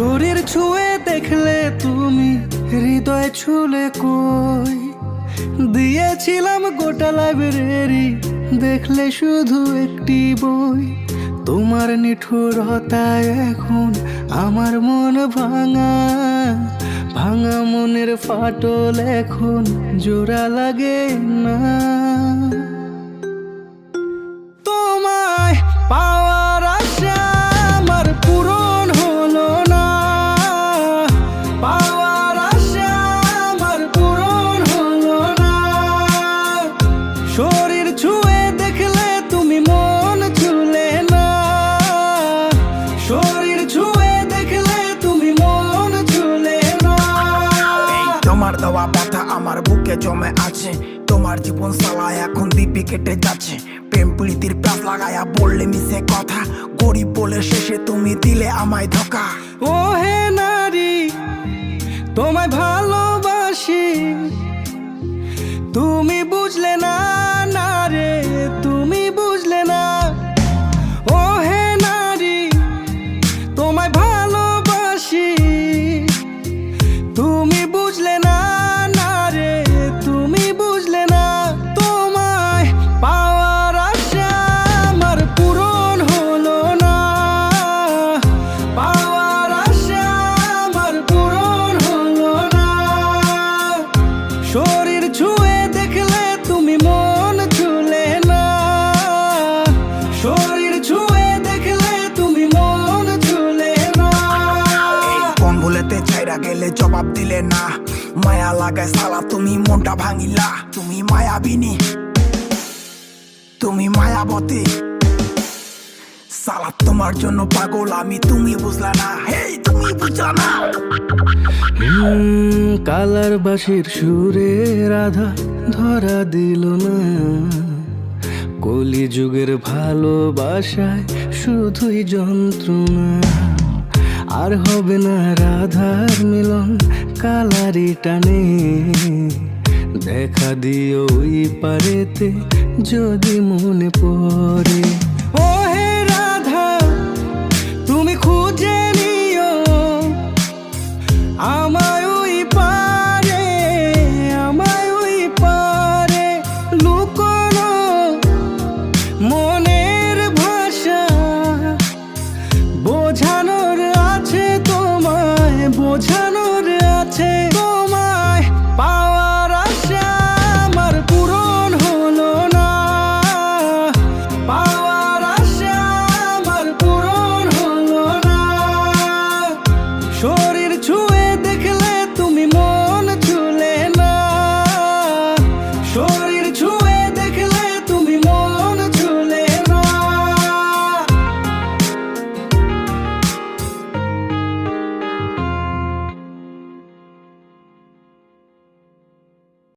শরীর ছুঁয়ে দেখলে তুমি হৃদয় ছুলে কই, দিয়েছিলাম গোটা লাইব্রেরি, দেখলে শুধু একটি বই। তোমার নিঠুরতায় এখন আমার মন ভাঙা, ভাঙা মনের ফাটল এখন জোড়া লাগে না। তোমায় পাওয়ার আশা আমার পূরণ হলো না, পাওয়ার আশা আমার পূরণ হলো না। শরীর ছুঁয়ে দেখলে তুমি মন ছুলে না, শরীর ছুঁয়ে দেখলে তুমি মন ছুলে না। তোমার দেওয়া ব্যথা আমার বুকে জমে আছে, তোমার জীবন সালায় এখন দিব্যি কেটে যাচ্ছে। প্রেম প্রীতির প্যাস লাগায়া বললে মিশে কথা, গরিব বলে শেষে তুমি দিলে আমায় ধোকা। ও হে নারী, তোমায় ভালোবাসি, তুমি বুঝলে না, না রে তুমি বুঝলে না। ও হে নারী, তোমায় ভালোবাসি, তুমি বুঝলে না, না রে তুমি বুঝলে না। তোমায় পাওয়ার আশা আমার পূরণ হলো না, পাওয়ার আশা আমার পূরণ হলো না। শরীর ছুঁয়ে দেখলে তুমি মন ছুলে না, শরীর ছুঁয়ে দেখলে তুমি মন ছুলে না। কোন ভুলেতে ছাইরা গেলে জবাব দিলে না, মায়া লাগায় সালা তুমি মনটা ভাঙিলা। তুমি মায়াবিনী, তুমি মায়াবতী, সালা তোমার জন্য পাগল আমি, তুমি বুঝলা না, হেই তুমি বুঝলা না। কালার বাঁশির সুরে রাধা ধরা দিল না, কলি যুগের ভালোবাসায় শুধুই যন্ত্রণা। আর হবে না রাধার মিলন কালারি টানে, দেখা দিও ওই পারেতে যদি মনে পড়ে।